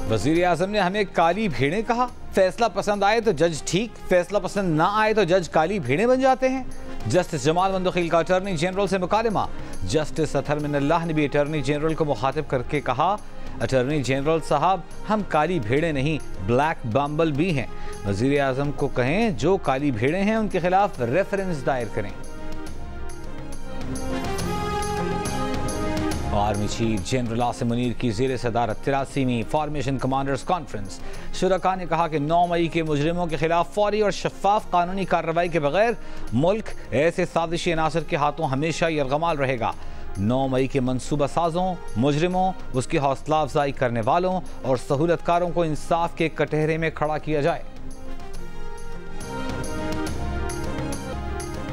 वज़ीर आज़म ने हमें काली भेड़ें कहा। फैसला पसंद आए तो जज ठीक, फैसला पसंद ना आए तो जज काली भेड़ें बन जाते हैं। जस्टिस जमाल मंदखिल का अटॉर्नी जनरल से मुकालमा। जस्टिस अतहर मिनल्लाह ने भी अटॉर्नी जनरल को मुखातिब करके कहा, अटॉर्नी जनरल साहब, हम काली भेड़ें नहीं, ब्लैक बम्बल भी हैं। वज़ीर आज़म को कहें जो काली भेड़ें हैं उनके खिलाफ रेफरेंस दायर करें। Army chief general Asim Munir की ज़ेर सदारत 83वीं फॉर्मेशन कमांडर्स कॉन्फ्रेंस। शुरका ने कहा कि 9 मई के मुजरिमों के खिलाफ फौरी और शफाफ कानूनी कार्रवाई के बगैर मुल्क ऐसे साजिशी अनासर के हाथों हमेशा यरगमाल रहेगा। 9 मई के मनसूबा साजों, मुजरिमों, उसकी हौसला अफजाई करने वालों और सहूलतकारों को इंसाफ के कटहरे में खड़ा किया जाए।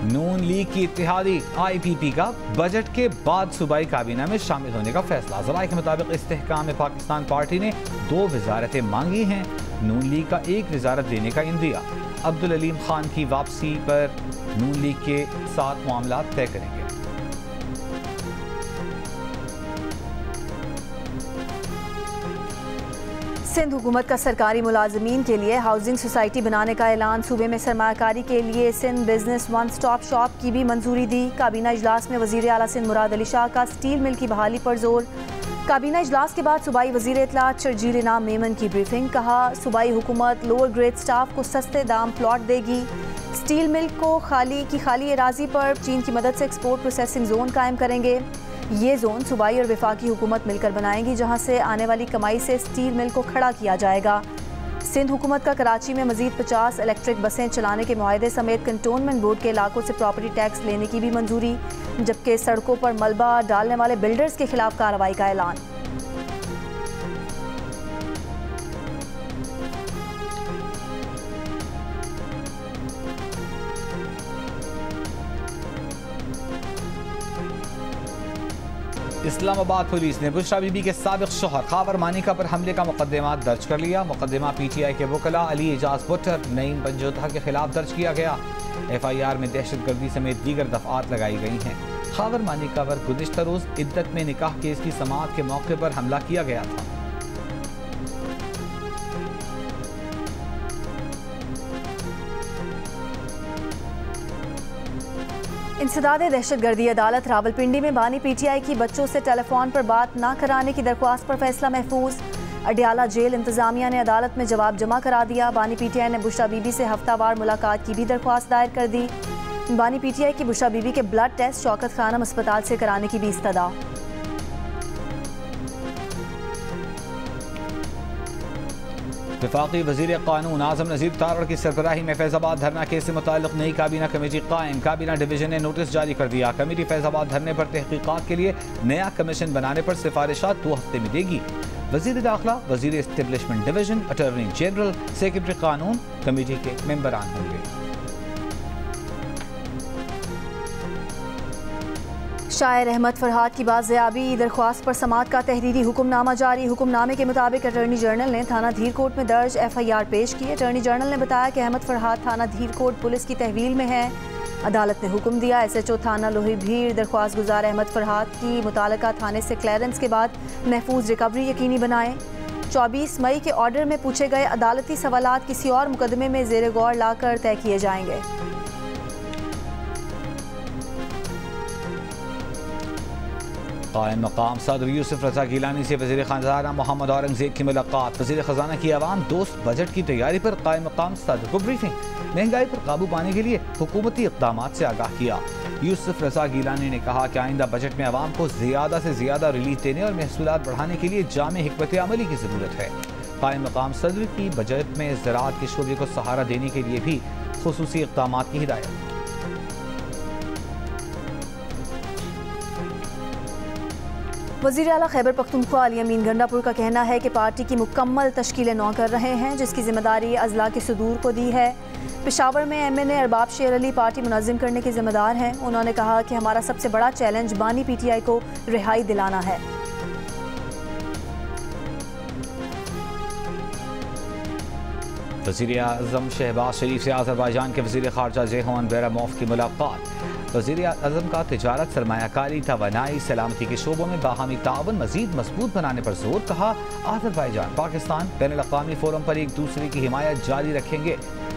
नून लीग की इत्तेहादी IPP का बजट के बाद सूबाई काबीना में शामिल होने का फैसला। ज़राए के मुताबिक इस्तेहकाम पाकिस्तान पार्टी ने 2 वजारतें मांगी हैं। नून लीग का 1 वजारत देने का इंदिया। अब्दुल अलीम खान की वापसी पर नून लीग के साथ मामला तय करेंगे। सिंध हुकूमत का सरकारी मुलाजमीन के लिए हाउसिंग सोसाइटी बनाने का ऐलान। सूबे में सरमायाकारी के लिए Sindh business one stop shop की भी मंजूरी दी। काबीना इजलास में वजीर आला सिंध मुराद अली शाह का स्टील मिल की बहाली पर जोर। काबीना इजलास के बाद सूबाई वजीर इत्तलात शर्जील इनाम मेमन की ब्रीफिंग। कहा, सूबाई हुकूमत लोअर ग्रेड स्टाफ को सस्ते दाम प्लॉट देगी। स्टील मिल को खाली एराजी पर चीन की मदद से एक्सपोर्ट प्रोसेसिंग जोन कायम करेंगे। ये जोन सूबाई और वफाकी हुकूमत मिलकर बनाएंगी, जहां से आने वाली कमाई से स्टील मिल को खड़ा किया जाएगा। सिंध हुकूमत का कराची में मजीद 50 इलेक्ट्रिक बसें चलाने के मुआहदे समेत कंटोनमेंट बोर्ड के इलाकों से प्रॉपर्टी टैक्स लेने की भी मंजूरी, जबकि सड़कों पर मलबा डालने वाले बिल्डर्स के खिलाफ कार्रवाई का ऐलान। इस्लामाबाद पुलिस ने बुशरा बीबी के साबिक शोहर खावर मानिका पर हमले का मुकदमा दर्ज कर लिया। मुकदमा PTI के वकला अली एजाज बुट्टर, नईम बंजोता के खिलाफ दर्ज किया गया। FIR में दहशतगर्दी समेत दीगर दफात लगाई गई हैं। खावर मानिका पर गुज़िश्ता रोज इद्दत में निकाह केस की समाअत के मौके पर हमला किया गया था। इंसदाद दहशतगर्दी अदालत रावलपिंडी में बानी PTI की बच्चों से टेलीफोन पर बात न कराने की दरख्वास्त पर फैसला महफूज। अडियाला जेल इंतजामिया ने अदालत में जवाब जमा करा दिया। बानी PTI ने बुशरा बीबी से हफ्तावार मुलाकात की भी दरख्वास्त दायर कर दी। बानी PTI की बुशरा बीबी के ब्लड टेस्ट शौकत खानम अस्पताल से कराने की भी इस्तदा। वफाकी वज़ीर क़ानून आज़म नज़ीर तारड़ की सरबराही में फैज़ाबाद धरना केस से मुताल्लिक़ नई काबीना कमेटी कायम। काबीना डिवीज़न ने नोटिस जारी कर दिया। कमेटी फैज़ाबाद धरने पर तहक़ीक़ात के लिए नया कमीशन बनाने पर सिफारिशात 2 हफ्ते में देगी। वज़ीर दाखिला, वज़ीर establishment division, attorney general, secretary कानून कमेटी के मेंबरान होंगे। शायर अहमद फरहाद की बाज़याबी। दरख्वास्त पर समाअत का तहरीरी हुक्मनामा जारी। हुक्मनामे के मुताबिक अटॉर्नी जनरल ने थाना धीरकोट में दर्ज FIR पेश की। अटॉर्नी जनरल ने बताया कि अहमद फरहाद थाना धीरकोट पुलिस की तहवील में है। अदालत ने हुक्म दिया SHO थाना लोही भीड़ दरख्वास्त गुजार अहमद फरहाद की मुतालका थाने से क्लियरेंस के बाद महफूज रिकवरी यकीनी बनाए। 24 मई के ऑर्डर में पूछे गए अदालती सवालात किसी और मुकदमे में ज़ेर गौर लाकर तय किए जाएंगे। कायम मकाम सदर यूसुफ रज़ा गिलानी से वज़ीर ख़ज़ाना मोहम्मद औरंगज़ेब की मुलाकात। वज़ीर ख़ज़ाना की आवाम दोस्त बजट की तैयारी पर कायम मकाम सदर को ब्रीफिंग। महंगाई पर काबू पाने के लिए हुकूमती इक़दामात से आगाह किया। यूसुफ रज़ा गिलानी ने कहा कि आइंदा बजट में आवाम को ज़्यादा से ज़्यादा रिलीफ देने और महसूलात बढ़ाने के लिए जामे हिकमत अमली की ज़रूरत है। कायम मकाम सदर की बजट में ज़राअत के शोबे को सहारा देने के लिए भी खुसूसी इक़दामात की हिदायत। वज़ीर आला खैबर पख्तूनख्वा अली अमीन गंडापुर का कहना है कि पार्टी की मुकम्मल तश्कील नौ कर रहे हैं, जिसकी जिम्मेदारी अजला के सुदूर को दी है। पेशावर में MNA अरबाब शेर अली पार्टी मुनज़्ज़िम करने के जिम्मेदार हैं। उन्होंने कहा कि हमारा सबसे बड़ा चैलेंज बानी PTI को रिहाई दिलाना है। वज़ीर आज़म शहबाज शरीफ से अज़रबैजान के वज़ीर ख़ारजा ज़ेहोन बैरामोफ की मुलाकात। वज़ीर आज़म का तिजारत, सरमायाकारी, तवानाई, सलामती के शोबों में बाहमी ताउन मज़ीद मजबूत बनाने पर जोर। कहा आज़रबाईजान पाकिस्तान बैनुल-अक़वामी फोरम पर एक दूसरे की हिमायत जारी रखेंगे।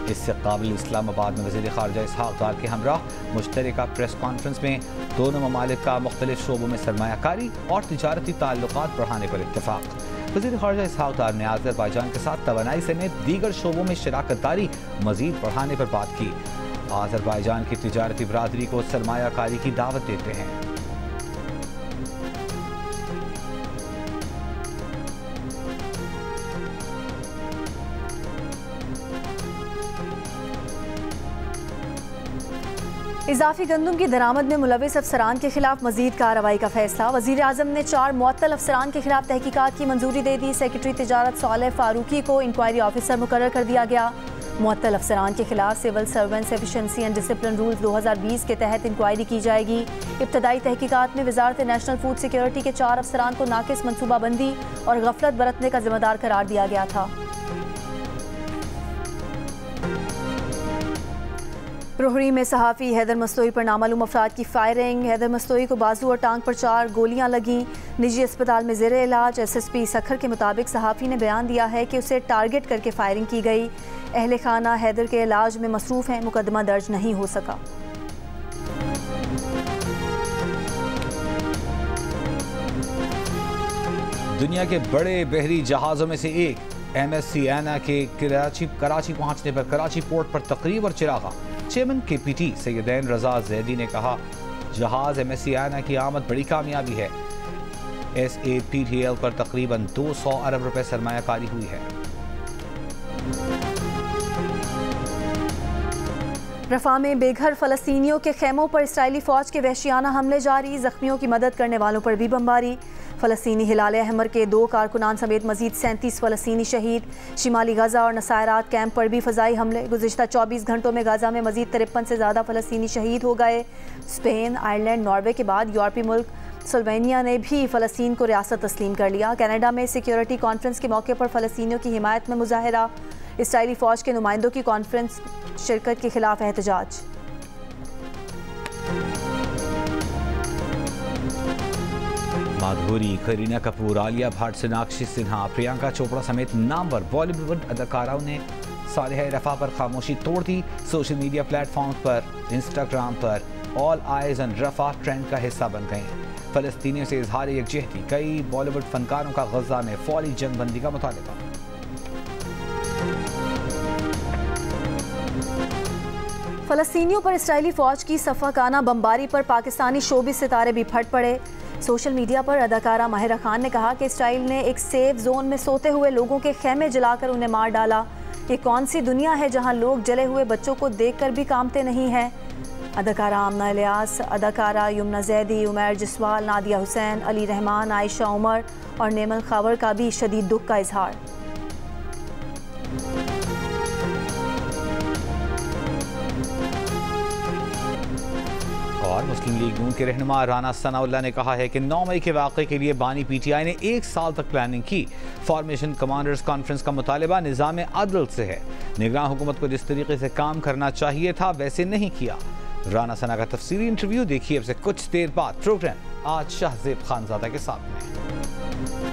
इससे काबिल इस्लामाबाद में वज़ीर ख़ारजा इसहाक़ डार के हमराह मुश्तरका प्रेस कॉन्फ्रेंस में दोनों ममालिक का मुख्तलिफ शोबों में सरमायाकारी और तिजारती ताल्लुकात बढ़ाने पर इत्तफ़ाक़। वज़ीर ख़ारजा इसहाक़ डार ने आज़रबाईजान के साथ तवानाई समेत दीगर शोबों में शराकतदारी मज़ीद बढ़ाने पर बात की। आज़रबाईजान की तिजारती बरादरी को सरमायाकारी की दावत देते हैं। इजाफी गंदम की दरामद में मुलविस अफसरान के खिलाफ मजीद कार्रवाई का फैसला। वज़ीर आज़म ने 4 मुअत्तल अफसरान के खिलाफ तहकीकात की मंजूरी दे दी। सेक्रेटरी तिजारत सालेह फारूकी को इंक्वायरी ऑफिसर मुकर्रर कर दिया गया। मुअत्तल अफसरान के खिलाफ civil servants efficiency and discipline rules 2020 के तहत इंक्वायरी की जाएगी। इब्तदाई तहकीकात में वजारत नेशनल फूड सिक्योरिटी के 4 अफसरान को नाकिस मनसूबाबंदी और गफलत बरतने का जिम्मेदार करार दिया गया था। रोहड़ी में सहाफ़ी हैदर मस्तोई पर नामालूम अफराद की फायरिंग। हैदर मस्तोई को बाजू और टांग पर 4 गोलियां लगीं। निजी अस्पताल में ज़ेरे इलाज। SSP सखर के मुताबिक सहाफ़ी ने बयान दिया है कि उसे टारगेट करके फायरिंग की गई। अहले खाना हैदर के इलाज में मसरूफ़ हैं, मुकदमा दर्ज नहीं हो सका। दुनिया के बड़े बहरी जहाज़ों में से एक MSC एना के कराची पहुंचने पर कराची पोर्ट पर तकरीब और चिरागा। चेयरमैन KPT सैयदैन रजा जैदी ने कहा जहाज MSC एना की आमद बड़ी कामयाबी है। SAPTL पर तकरीबन 200 अरब रुपए सरमायाकारी हुई है। रफा में बेघर फ़लस्तीनियों के खेमों पर इसराइली फ़ौज के वहशियाना हमले जारी। ज़ख्मियों की मदद करने वालों पर भी बमबारी। फ़लस्तीनी हिलाल अहमर के 2 कारकुनान समेत मजीद 37 फ़लस्तीनी शहीद। शिमाली गजा और नसायरात कैंप पर भी फ़ज़ाई हमले। गुज़िश्ता 24 घंटों में गाज़ा में मजीद 53 से ज़्यादा फ़लस्तीनी शहीद हो गए। स्पेन, आयरलैंड, नॉर्वे के बाद यूरोपीय मुल्क स्लोवेनिया ने भी फ़लस्तीन को रियासत तस्लीम कर लिया। कनाडा में सिक्योरिटी कॉन्फ्रेंस के मौके पर फ़लस्तीनियों की हिमायत में मुजाहरा। इसराइली फ़ौज के नुमाइंदों की कॉन्फ्रेंस शिरकत के खिलाफ एहतजाज। माधुरी, करीना कपूर, आलिया भट्ट, सोनाक्षी सिन्हा, प्रियंका चोपड़ा समेत नामवर बॉलीवुड अदाकाराओं ने सालिहा रफ़ा पर खामोशी तोड़ दी। सोशल मीडिया प्लेटफॉर्म पर, इंस्टाग्राम पर ऑल आइज ऑन रफ़ा ट्रेंड का हिस्सा बन गए। फ़लस्तीनियों से इजहार यकजहती। कई बॉलीवुड फनकारों का गज़ा में फौरी जंगबंदी का मुतालबा। फ़लस्तीनियों पर इसराइली फ़ौज की सफ़ाकाना बमबारी पर पाकिस्तानी शोबिज़ सितारे भी फट पड़े। सोशल मीडिया पर अदाकारा माहिरा खान ने कहा कि इसराइल ने एक सेफ जोन में सोते हुए लोगों के खेमे जलाकर उन्हें मार डाला। ये कौन सी दुनिया है जहां लोग जले हुए बच्चों को देखकर भी कांपते नहीं हैं। अदाकारा आमना इलियास, अदाकारा यमुना जैदी, उमैर जसवाल, नादिया हुसैन, अली रहमान, आयशा उमर और नेमल खावर का भी शदीद दुख का इजहार। और मुस्लिम लीग नून के रहनुमा राना सनाउल्लाह ने कहा है कि 9 मई के वाक़े के लिए बानी PTI ने 1 साल तक प्लानिंग की। फॉर्मेशन कमांडर्स कॉन्फ्रेंस का मुतालबा निज़ाम अदल से है। निगरान हुकूमत को जिस तरीके से काम करना चाहिए था वैसे नहीं किया। राना सना का तफसीली इंटरव्यू देखिए अब से कुछ देर बाद। प्रोग्राम आज शाहजेब खानजादा के साथ में।